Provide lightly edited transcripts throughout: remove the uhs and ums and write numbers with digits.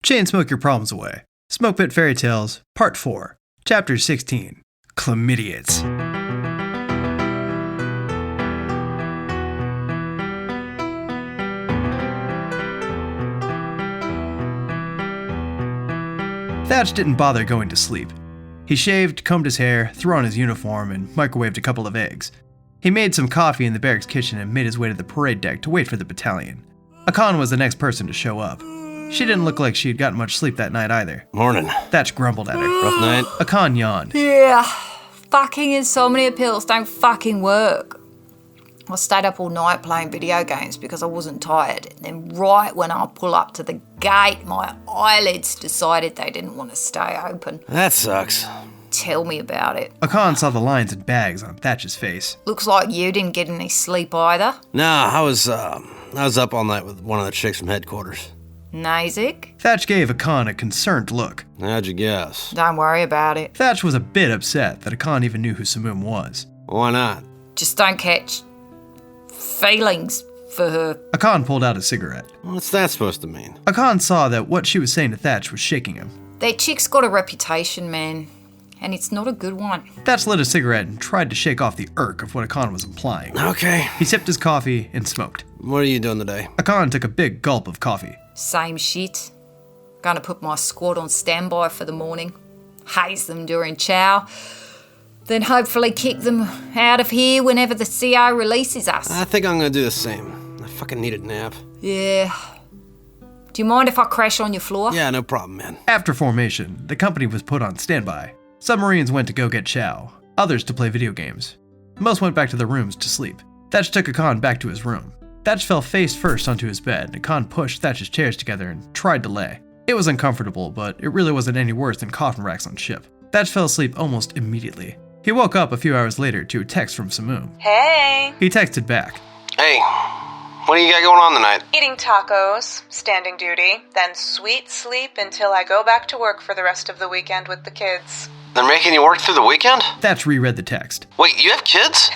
Chain smoke your problems away. Smokepit Fairy Tales, Part 4, Chapter 16, Chlymidiots. Thatch didn't bother going to sleep. He shaved, combed his hair, threw on his uniform, and microwaved a couple of eggs. He made some coffee in the barracks kitchen and made his way to the parade deck to wait for the battalion. Akan was the next person to show up. She didn't look like she had gotten much sleep that night either. Morning. Thatch grumbled at her. Rough night? Akan yawned. Yeah, fucking insomnia pills don't fucking work. I stayed up all night playing video games because I wasn't tired. And then right when I pull up to the gate, my eyelids decided they didn't want to stay open. That sucks. Tell me about it. Akan saw the lines and bags on Thatch's face. Looks like you didn't get any sleep either. Nah, I was up all night with one of the chicks from headquarters. Nazik? Thatch gave Akan a concerned look. How'd you guess? Don't worry about it. Thatch was a bit upset that Akan even knew who Samum was. Why not? Just don't catch feelings for her. Akan pulled out a cigarette. What's that supposed to mean? Akan saw that what she was saying to Thatch was shaking him. That chick's got a reputation, man. And it's not a good one. Thatch lit a cigarette and tried to shake off the irk of what Akan was implying. Okay. He sipped his coffee and smoked. What are you doing today? Akan took a big gulp of coffee. Same shit. Gonna put my squad on standby for the morning. Haze them during chow. Then hopefully kick them out of here whenever the CO releases us. I think I'm gonna do the same. I fucking need a nap. Yeah. Do you mind if I crash on your floor? Yeah, no problem, man. After formation, the company was put on standby. Some Marines went to go get chow, others to play video games. Most went back to their rooms to sleep. Thatch took Akan back to his room. Thatch fell face first onto his bed, and Akan pushed Thatch's chairs together and tried to lay. It was uncomfortable, but it really wasn't any worse than coffin racks on ship. Thatch fell asleep almost immediately. He woke up a few hours later to a text from Samum. Hey! He texted back. Hey, what do you got going on tonight? Eating tacos, standing duty, then sweet sleep until I go back to work for the rest of the weekend with the kids. They're making you work through the weekend? Thatch reread the text. Wait, you have kids?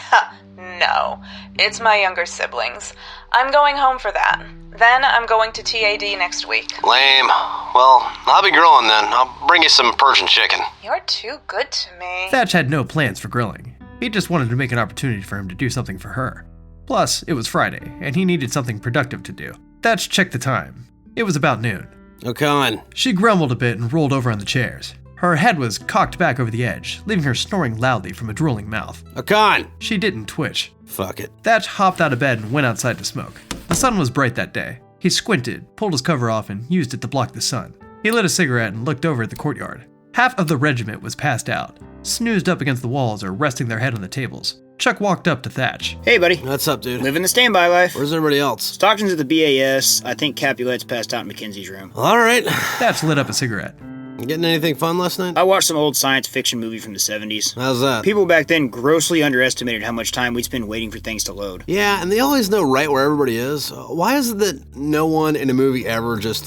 No, it's my younger siblings. I'm going home for that. Then I'm going to TAD next week. Lame. Well, I'll be grilling then. I'll bring you some Persian chicken. You're too good to me. Thatch had no plans for grilling. He just wanted to make an opportunity for him to do something for her. Plus, it was Friday, and he needed something productive to do. Thatch checked the time. It was about noon. Akan. She grumbled a bit and rolled over on the chairs. Her head was cocked back over the edge, leaving her snoring loudly from a drooling mouth. Akan. She didn't twitch. Fuck it. Thatch hopped out of bed and went outside to smoke. The sun was bright that day. He squinted, pulled his cover off, and used it to block the sun. He lit a cigarette and looked over at the courtyard. Half of the regiment was passed out, snoozed up against the walls or resting their head on the tables. Chuck walked up to Thatch. Hey, buddy. What's up, dude? Living the standby life. Where's everybody else? Stockton's at the BAS. I think Capulet's passed out in McKenzie's room. All right. Thatch lit up a cigarette. Getting anything fun last night? I watched some old science fiction movie from the 70s. How's that? People back then grossly underestimated how much time we'd spend waiting for things to load. Yeah, and they always know right where everybody is. Why is it that no one in a movie ever just,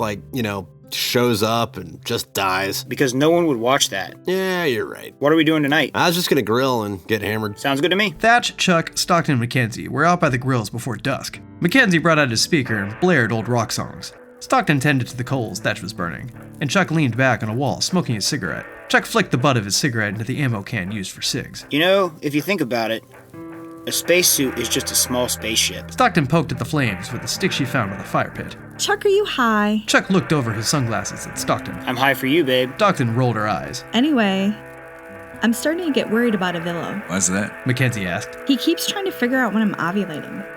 shows up and just dies? Because no one would watch that. Yeah, you're right. What are we doing tonight? I was just gonna grill and get hammered. Sounds good to me. Thatch, Chuck, Stockton, and McKenzie were out by the grills before dusk. McKenzie brought out his speaker and blared old rock songs. Stockton tended to the coals Thatch was burning, and Chuck leaned back on a wall smoking his cigarette. Chuck flicked the butt of his cigarette into the ammo can used for cigs. You know, if you think about it, a spacesuit is just a small spaceship. Stockton poked at the flames with a stick she found on the fire pit. Chuck, are you high? Chuck looked over his sunglasses at Stockton. I'm high for you, babe. Stockton rolled her eyes. Anyway, I'm starting to get worried about Avillo. Why's that? McKenzie asked. He keeps trying to figure out when I'm ovulating.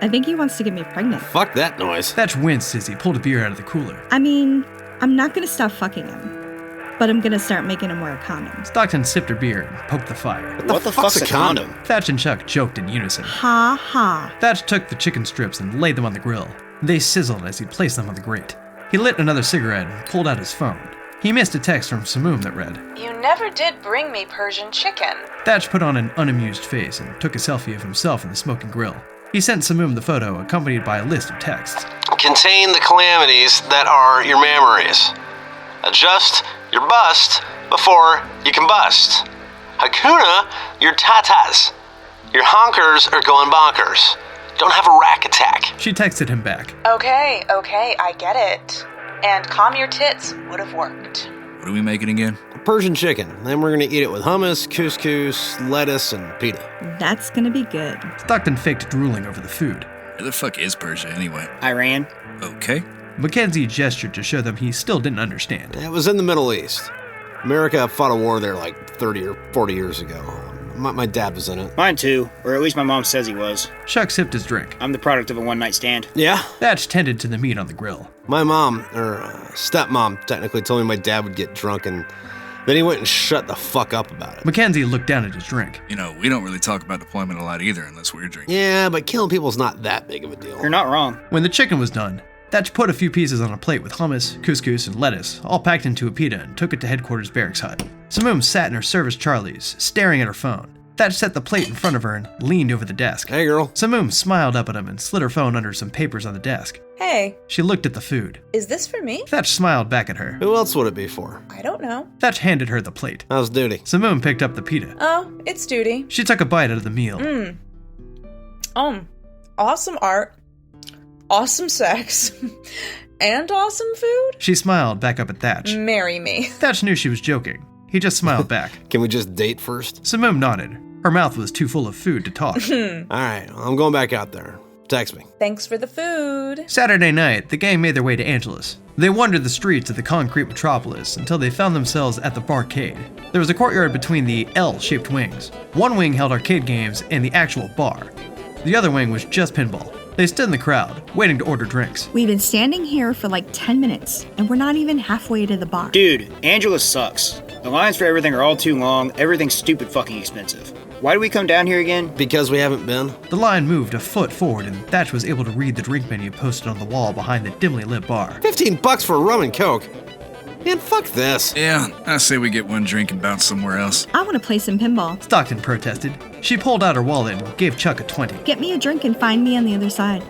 I think he wants to get me pregnant. Fuck that noise. Thatch winced as he pulled a beer out of the cooler. I mean, I'm not gonna stop fucking him, but I'm gonna start making him wear a condom. Stockton sipped her beer and poked the fire. What the fuck's a condom? Thatch and Chuck joked in unison. Ha ha. Thatch took the chicken strips and laid them on the grill. They sizzled as he placed them on the grate. He lit another cigarette and pulled out his phone. He missed a text from Samum that read, You never did bring me Persian chicken. Thatch put on an unamused face and took a selfie of himself in the smoking grill. He sent Samum the photo, accompanied by a list of texts. Contain the calamities that are your memories. Adjust your bust before you combust. Hakuna your tatas. Your honkers are going bonkers. Don't have a rack attack. She texted him back. Okay, I get it. and calm your tits would have worked. What are we making again? Persian chicken. Then we're gonna eat it with hummus, couscous, lettuce, and pita. That's gonna be good. Stockton faked drooling over the food. Where the fuck is Persia anyway? Iran. Okay. McKenzie gestured to show them he still didn't understand. It was in the Middle East. America fought a war there like 30 or 40 years ago. My dad was in it. Mine too, or at least my mom says he was. Chuck sipped his drink. I'm the product of a one-night stand. Yeah? Thatch tended to the meat on the grill. My mom, or stepmom, technically told me my dad would get drunk, and then he went and shut the fuck up about it. McKenzie looked down at his drink. You know, we don't really talk about deployment a lot either unless we're drinking. Yeah, but killing people's not that big of a deal. You're not wrong. When the chicken was done, Thatch put a few pieces on a plate with hummus, couscous, and lettuce, all packed into a pita, and took it to headquarters barracks hut. Samum sat in her service Charlie's, staring at her phone. Thatch set the plate in front of her and leaned over the desk. Hey, girl. Samum smiled up at him and slid her phone under some papers on the desk. Hey, She looked at the food. is this for me? Thatch smiled back at her. Who else would it be for? I don't know. Thatch handed her the plate. How's duty? Samum picked up the pita. Oh, it's duty. She took a bite out of the meal. Awesome art, awesome sex, and awesome food? She smiled back up at Thatch. Marry me. Thatch knew she was joking. He just smiled back. Can we just date first? Samum nodded. Her mouth was too full of food to talk. Alright, I'm going back out there. Text me. Thanks for the food. Saturday night, the gang made their way to Angeles. They wandered the streets of the concrete metropolis until they found themselves at the barcade. There was a courtyard between the L-shaped wings. One wing held arcade games and the actual bar. The other wing was just pinball. They stood in the crowd, waiting to order drinks. We've been standing here for like 10 minutes, and we're not even halfway to the bar. Dude, Angeles sucks. The lines for everything are all too long, everything's stupid fucking expensive. Why do we come down here again? Because we haven't been. The line moved a foot forward and Thatch was able to read the drink menu posted on the wall behind the dimly lit bar. $15 for rum and coke. Man, fuck this. Yeah, I say we get one drink and bounce somewhere else. I want to play some pinball. Stockton protested. She pulled out her wallet and gave Chuck a 20. Get me a drink and find me on the other side.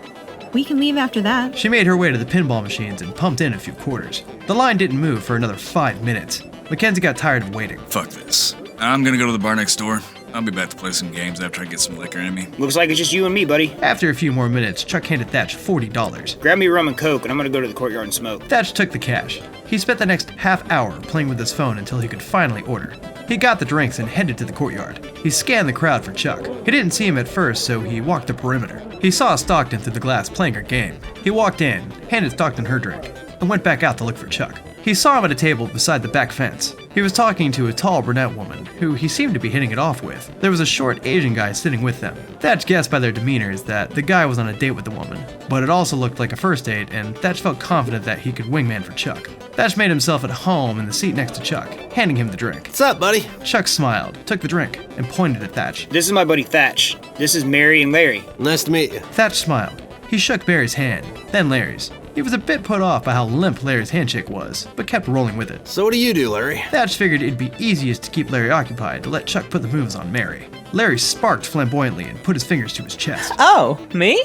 We can leave after that. She made her way to the pinball machines and pumped in a few quarters. The line didn't move for another 5 minutes. McKenzie got tired of waiting. Fuck this. I'm gonna go to the bar next door. I'll be back to play some games after I get some liquor in me. Looks like it's just you and me, buddy. After a few more minutes, Chuck handed Thatch $40. Grab me a rum and coke, and I'm gonna go to the courtyard and smoke. Thatch took the cash. He spent the next half hour playing with his phone until he could finally order. He got the drinks and headed to the courtyard. He scanned the crowd for Chuck. He didn't see him at first, so he walked the perimeter. He saw Stockton through the glass playing her game. He walked in, handed Stockton her drink, and went back out to look for Chuck. He saw him at a table beside the back fence. He was talking to a tall brunette woman, who he seemed to be hitting it off with. There was a short Asian guy sitting with them. Thatch guessed by their demeanors that the guy was on a date with the woman, but it also looked like a first date, and Thatch felt confident that he could wingman for Chuck. Thatch made himself at home in the seat next to Chuck, handing him the drink. What's up, buddy? Chuck smiled, took the drink, and pointed at Thatch. This is my buddy Thatch. This is Mary and Larry. Nice to meet you. Thatch smiled. He shook Barry's hand, then Larry's. He was a bit put off by how limp Larry's handshake was, but kept rolling with it. So what do you do, Larry? Thatch figured it'd be easiest to keep Larry occupied to let Chuck put the moves on Mary. Larry sparked flamboyantly and put his fingers to his chest. Oh, me?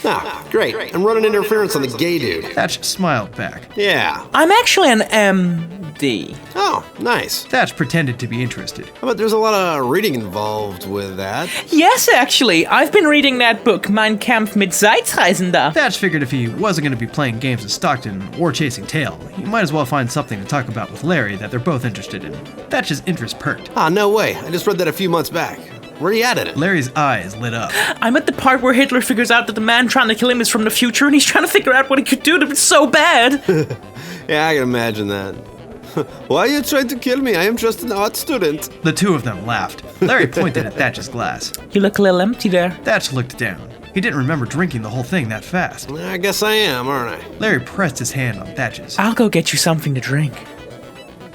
Ah, great. I'm running interference on the gay dude. Thatch smiled back. Yeah. I'm actually an MD. Oh, nice. Thatch pretended to be interested. I bet there's a lot of reading involved with that. Yes, actually. I've been reading that book, Mein Kampf mit Zeitreisender. Thatch figured if he wasn't going to be playing games with Stockton or chasing tail, he might as well find something to talk about with Larry that they're both interested in. Thatch's interest perked. Ah, no way. I just read that a few months back. Where are you at it? Larry's eyes lit up. I'm at the part where Hitler figures out that the man trying to kill him is from the future, and he's trying to figure out what he could do to be so bad. Yeah, I can imagine that. Why are you trying to kill me? I am just an art student. The two of them laughed. Larry pointed at Thatch's glass. You look a little empty there. Thatch looked down. He didn't remember drinking the whole thing that fast. I guess I am, aren't I? Larry pressed his hand on Thatch's. I'll go get you something to drink,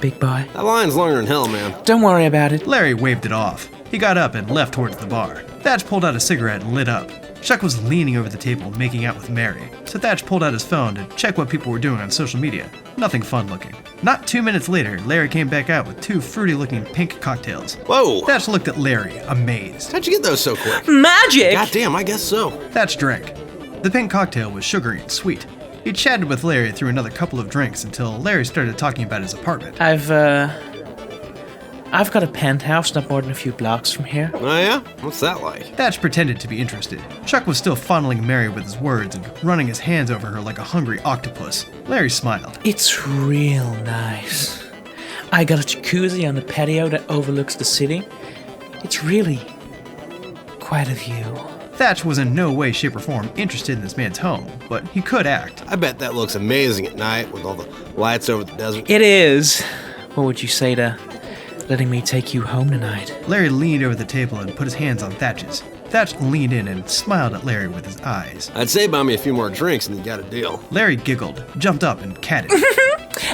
big boy. That line's longer than hell, man. Don't worry about it. Larry waved it off. He got up and left towards the bar. Thatch pulled out a cigarette and lit up. Chuck was leaning over the table making out with Mary, so Thatch pulled out his phone to check what people were doing on social media. Nothing fun looking. Not 2 minutes later, Larry came back out with 2 fruity-looking pink cocktails. Whoa! Thatch looked at Larry, amazed. How'd you get those so quick? Magic! Goddamn, I guess so. Thatch drank. The pink cocktail was sugary and sweet. He chatted with Larry through another couple of drinks until Larry started talking about his apartment. I've I've got a penthouse not more than a few blocks from here. Oh yeah? What's that like? Thatch pretended to be interested. Chuck was still fondling Mary with his words and running his hands over her like a hungry octopus. Larry smiled. It's real nice. I got a jacuzzi on the patio that overlooks the city. It's really quite a view. Thatch was in no way, shape, or form interested in this man's home, but he could act. I bet that looks amazing at night with all the lights over the desert. It is. What would you say to letting me take you home tonight? Larry leaned over the table and put his hands on Thatch's. Thatch leaned in and smiled at Larry with his eyes. I'd say buy me a few more drinks and you got a deal. Larry giggled, jumped up, and catted.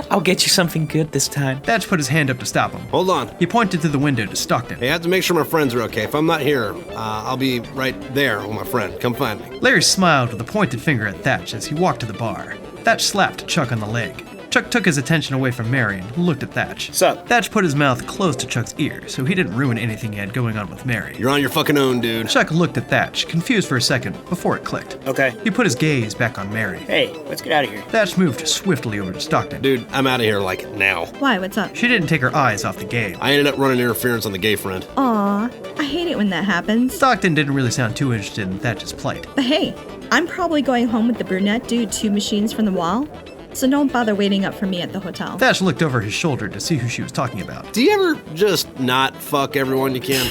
I'll get you something good this time. Thatch put his hand up to stop him. Hold on. He pointed to the window to Stockton. Hey, I have to make sure my friends are okay. If I'm not here, I'll be right there with my friend. Come find me. Larry smiled with a pointed finger at Thatch as he walked to the bar. Thatch slapped Chuck on the leg. Chuck took his attention away from Mary and looked at Thatch. Sup? Thatch put his mouth close to Chuck's ear, so he didn't ruin anything he had going on with Mary. You're on your fucking own, dude. Chuck looked at Thatch, confused for a second, before it clicked. Okay. He put his gaze back on Mary. Hey, let's get out of here. Thatch moved swiftly over to Stockton. Dude, I'm out of here, like, now. Why, what's up? She didn't take her eyes off the game. I ended up running interference on the gay friend. Aw, I hate it when that happens. Stockton didn't really sound too interested in Thatch's plight. But hey, I'm probably going home with the brunette dude 2 machines from the wall, so don't bother waiting up for me at the hotel. Thatch looked over his shoulder to see who she was talking about. Do you ever just not fuck everyone you can?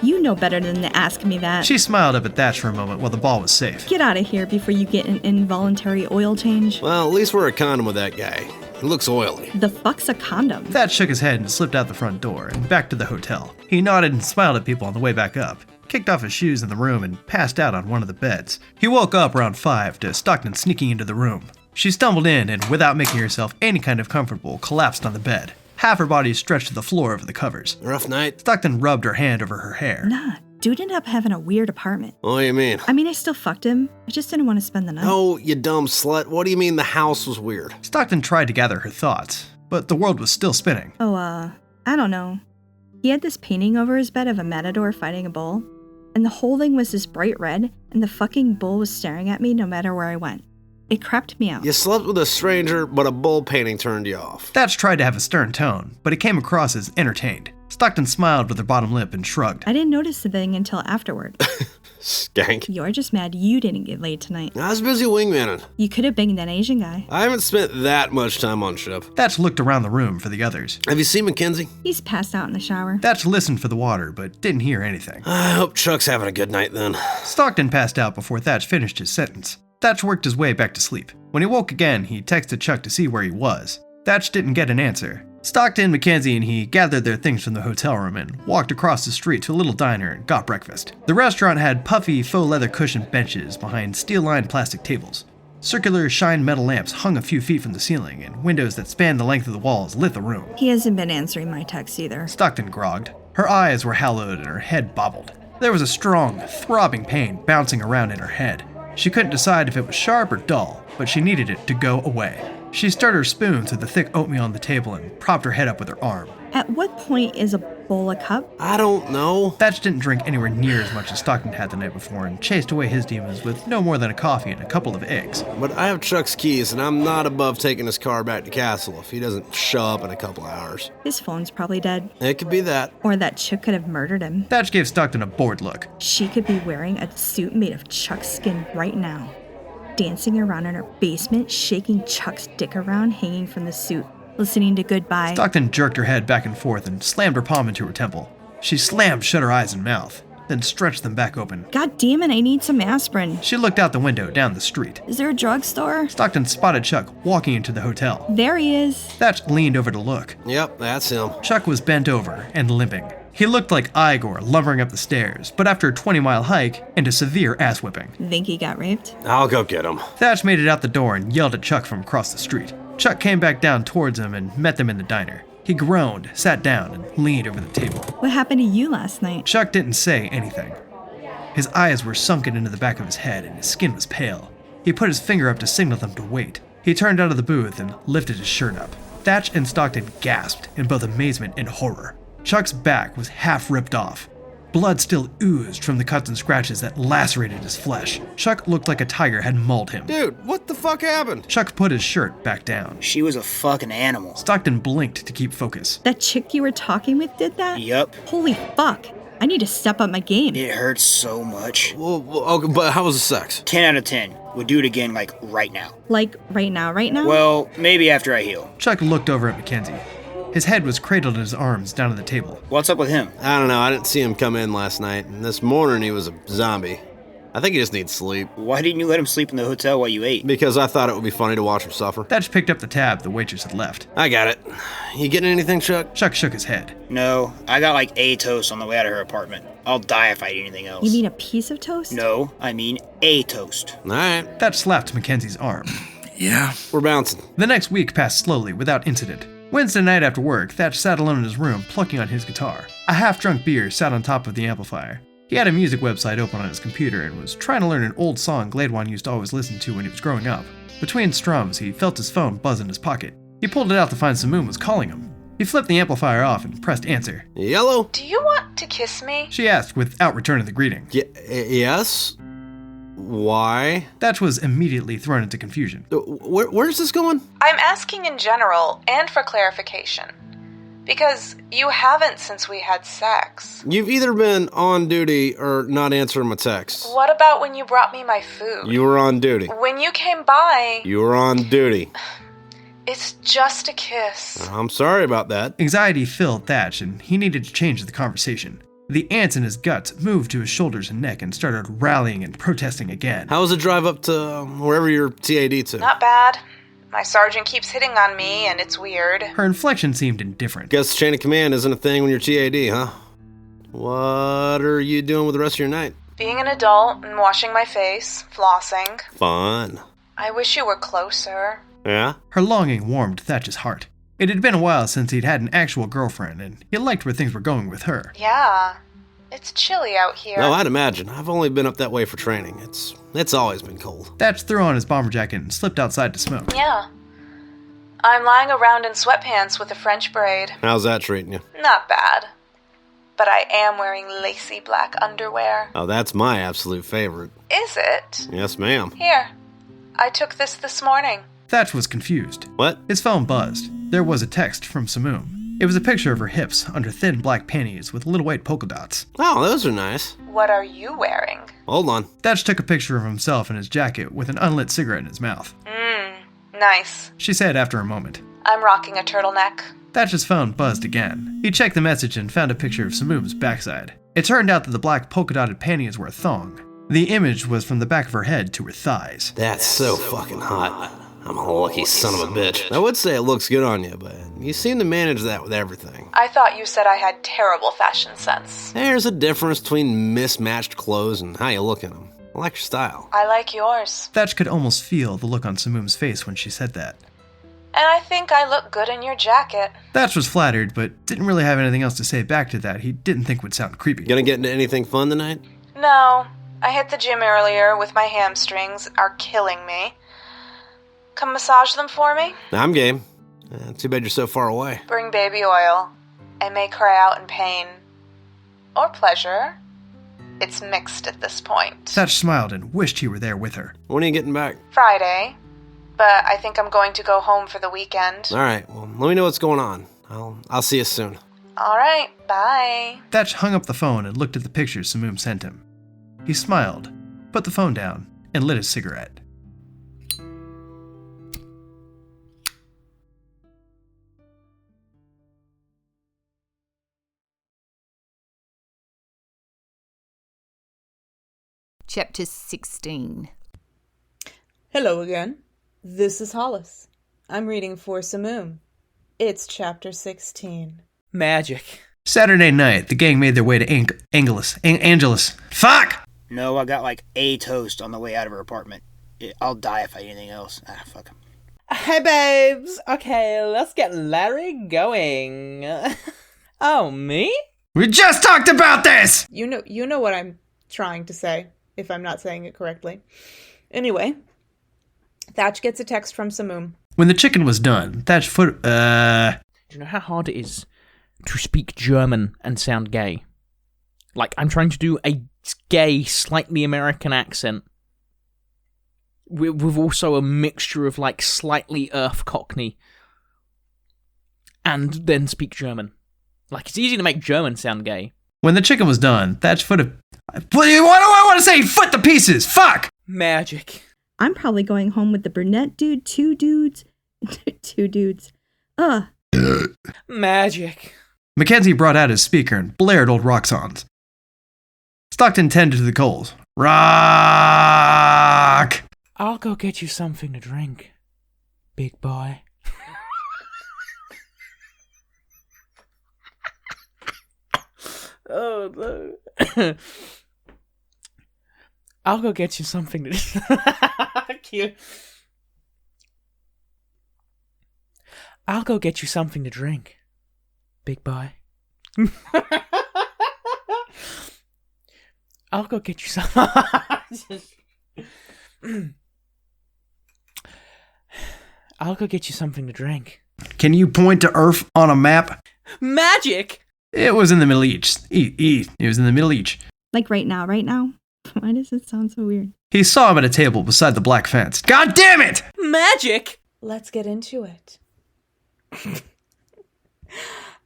You know better than to ask me that. She smiled up at Thatch for a moment while the ball was safe. Get out of here before you get an involuntary oil change. Well, at least wear a condom with that guy. He looks oily. The fuck's a condom? Thatch shook his head and slipped out the front door and back to the hotel. He nodded and smiled at people on the way back up, kicked off his shoes in the room, and passed out on one of the beds. He woke up around 5 to Stockton sneaking into the room. She stumbled in and, without making herself any kind of comfortable, collapsed on the bed. Half her body stretched to the floor over the covers. Rough night? Stockton rubbed her hand over her hair. Nah, dude ended up having a weird apartment. What do you mean? I mean, I still fucked him. I just didn't want to spend the night. Oh, you dumb slut. What do you mean the house was weird? Stockton tried to gather her thoughts, but the world was still spinning. Oh, I don't know. He had this painting over his bed of a matador fighting a bull, and the whole thing was this bright red, and the fucking bull was staring at me no matter where I went. It crept me out. You slept with a stranger, but a bull painting turned you off. Thatch tried to have a stern tone, but it came across as entertained. Stockton smiled with her bottom lip and shrugged. I didn't notice the thing until afterward. Skank. You're just mad you didn't get laid tonight. I was busy wingmanning. You could have banged that Asian guy. I haven't spent that much time on ship. Thatch looked around the room for the others. Have you seen McKenzie? He's passed out in the shower. Thatch listened for the water, but didn't hear anything. I hope Chuck's having a good night then. Stockton passed out before Thatch finished his sentence. Thatch worked his way back to sleep. When he woke again, he texted Chuck to see where he was. Thatch didn't get an answer. Stockton, McKenzie, and he gathered their things from the hotel room and walked across the street to a little diner and got breakfast. The restaurant had puffy faux leather cushioned benches behind steel-lined plastic tables. Circular shine metal lamps hung a few feet from the ceiling, and windows that spanned the length of the walls lit the room. He hasn't been answering my texts either. Stockton grogged. Her eyes were hallowed and her head bobbled. There was a strong, throbbing pain bouncing around in her head. She couldn't decide if it was sharp or dull, but she needed it to go away. She stirred her spoon through the thick oatmeal on the table and propped her head up with her arm. At what point is a bowl a cup? I don't know. Thatch didn't drink anywhere near as much as Stockton had the night before and chased away his demons with no more than a coffee and a couple of eggs. But I have Chuck's keys, and I'm not above taking his car back to Castle if he doesn't show up in a couple hours. His phone's probably dead. It could be that. Or that chick could have murdered him. Thatch gave Stockton a bored look. She could be wearing a suit made of Chuck's skin right now, dancing around in her basement, shaking Chuck's dick around hanging from the suit, listening to Goodbye. Stockton jerked her head back and forth and slammed her palm into her temple. She slammed shut her eyes and mouth, then stretched them back open. God damn it, I need some aspirin. She looked out the window down the street. Is there a drugstore? Stockton spotted Chuck walking into the hotel. There he is. Thatch leaned over to look. Yep, that's him. Chuck was bent over and limping. He looked like Igor lumbering up the stairs, but after a 20-mile hike and a severe ass whipping. Think he got raped? I'll go get him. Thatch made it out the door and yelled at Chuck from across the street. Chuck came back down towards him and met them in the diner. He groaned, sat down, and leaned over the table. What happened to you last night? Chuck didn't say anything. His eyes were sunken into the back of his head and his skin was pale. He put his finger up to signal them to wait. He turned out of the booth and lifted his shirt up. Thatch and Stockton gasped in both amazement and horror. Chuck's back was half ripped off. Blood still oozed from the cuts and scratches that lacerated his flesh. Chuck looked like a tiger had mauled him. Dude, what the fuck happened? Chuck put his shirt back down. She was a fucking animal. Stockton blinked to keep focus. That chick you were talking with did that? Yup. Holy fuck. I need to step up my game. It hurts so much. Well, okay, but how was the sex? 10 out of 10. Would do it again, like, right now. Like, right now? Well, maybe after I heal. Chuck looked over at McKenzie. His head was cradled in his arms down on the table. What's up with him? I don't know. I didn't see him come in last night. And this morning he was a zombie. I think he just needs sleep. Why didn't you let him sleep in the hotel while you ate? Because I thought it would be funny to watch him suffer. Thatch picked up the tab the waitress had left. I got it. You getting anything, Chuck? Chuck shook his head. No, I got like a toast on the way out of her apartment. I'll die if I eat anything else. You mean a piece of toast? No, I mean a toast. All right. Thatch slapped Mackenzie's arm. Yeah. We're bouncing. The next week passed slowly without incident. Wednesday night after work, Thatch sat alone in his room plucking on his guitar. A half-drunk beer sat on top of the amplifier. He had a music website open on his computer and was trying to learn an old song Weidemann used to always listen to when he was growing up. Between strums, he felt his phone buzz in his pocket. He pulled it out to find Samum was calling him. He flipped the amplifier off and pressed answer. Yellow? Do you want to kiss me? She asked without returning the greeting. Yes? Why? Thatch was immediately thrown into confusion. Where's this going? I'm asking in general and for clarification. Because you haven't since we had sex. You've either been on duty or not answering my texts. What about when you brought me my food? You were on duty. When you came by... You were on duty. It's just a kiss. I'm sorry about that. Anxiety filled Thatch and he needed to change the conversation. The ants in his guts moved to his shoulders and neck and started rallying and protesting again. How was the drive up to wherever you're TAD to? Not bad. My sergeant keeps hitting on me, and it's weird. Her inflection seemed indifferent. Guess chain of command isn't a thing when you're TAD, huh? What are you doing with the rest of your night? Being an adult and washing my face, flossing. Fun. I wish you were closer. Yeah? Her longing warmed Thatch's heart. It had been a while since he'd had an actual girlfriend, and he liked where things were going with her. Yeah. It's chilly out here. No, I'd imagine. I've only been up that way for training. It's always been cold. Thatch threw on his bomber jacket and slipped outside to smoke. Yeah. I'm lying around in sweatpants with a French braid. How's that treating you? Not bad. But I am wearing lacy black underwear. Oh, that's my absolute favorite. Is it? Yes, ma'am. Here. I took this morning. Thatch was confused. What? His phone buzzed. There was a text from Samum. It was a picture of her hips under thin black panties with little white polka dots. Oh, those are nice. What are you wearing? Hold on. Thatch took a picture of himself in his jacket with an unlit cigarette in his mouth. Nice. She said after a moment. I'm rocking a turtleneck. Thatch's phone buzzed again. He checked the message and found a picture of Samum's backside. It turned out that the black polka-dotted panties were a thong. The image was from the back of her head to her thighs. That's so fucking hot. I'm a lucky son of a bitch. I would say it looks good on you, but you seem to manage that with everything. I thought you said I had terrible fashion sense. There's a difference between mismatched clothes and how you look in them. I like your style. I like yours. Thatch could almost feel the look on Samum's face when she said that. And I think I look good in your jacket. Thatch was flattered, but didn't really have anything else to say back to that he didn't think would sound creepy. Gonna get into anything fun tonight? No. I hit the gym earlier with my hamstrings are killing me. Come massage them for me? I'm game. Too bad you're so far away. Bring baby oil. I may cry out in pain. Or pleasure. It's mixed at this point. Thatch smiled and wished he were there with her. When are you getting back? Friday. But I think I'm going to go home for the weekend. All right, well, let me know what's going on. I'll see you soon. All right, bye. Thatch hung up the phone and looked at the pictures Samum sent him. He smiled, put the phone down, and lit his cigarette. Chapter 16. Hello again. This is Hollis. I'm reading for Samum. It's chapter 16. Magic. Saturday night, the gang made their way to Angeles. Fuck! No, I got like a toast on the way out of her apartment. I'll die if I eat anything else. Fuck him. Hey, babes. Okay, let's get Larry going. Oh, me? We just talked about this! You know what I'm trying to say, if I'm not saying it correctly. Anyway, Thatch gets a text from Samum. When the chicken was done, Thatch Do you know how hard it is to speak German and sound gay? Like, I'm trying to do a gay, slightly American accent. With also a mixture of, like, slightly Earth Cockney. And then speak German. Like, it's easy to make German sound gay. When the chicken was done, Thatch what do I want to say? Foot the pieces! Fuck! Magic. I'm probably going home with the brunette dude, two dudes. Ugh. Magic. McKenzie brought out his speaker and blared old rock songs. Stockton tended to the coals. Rock! I'll go get you something to drink, big boy. Oh, no. I'll go get you something to drink. I'll go get you something to drink, big boy. I'll go get you some. I'll go get you something to drink. Can you point to Earth on a map? Magic! It was in the Middle East. It was in the Middle East. Like right now? Why does it sound so weird? He saw him at a table beside the black fence. God damn it! Magic! Let's get into it.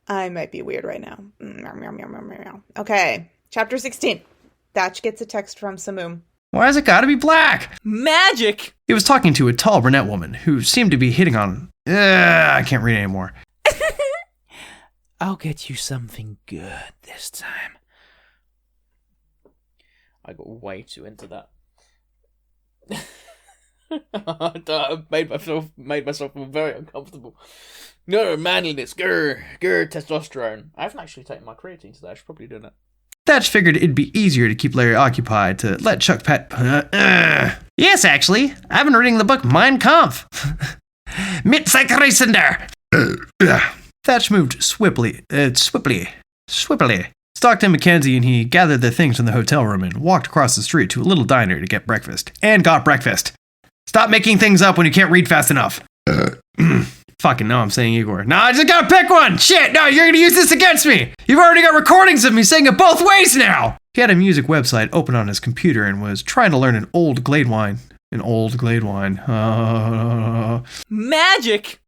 I might be weird right now. Okay, chapter 16. Thatch gets a text from Samum. Why has it gotta be black? Magic! He was talking to a tall brunette woman who seemed to be hitting on... I can't read anymore. I'll get you something good this time. I got way too into that. I made myself feel very uncomfortable. No, manliness, grr, testosterone. I haven't actually taken my creatine today. I should probably do that. Thatch figured it'd be easier to keep Larry occupied to let Chuck pet... Yes, actually. I've been reading the book Mein Kampf. Mit Zeitreisender. Thatch moved swiftly. Stockton, McKenzie, and he gathered their things from the hotel room and walked across the street to a little diner to get breakfast. And got breakfast. Stop making things up when you can't read fast enough. Fucking no, I'm saying Igor. No, I just gotta pick one! Shit, no, you're gonna use this against me! You've already got recordings of me saying it both ways now! He had a music website open on his computer and was trying to learn an old glade wine. Magic!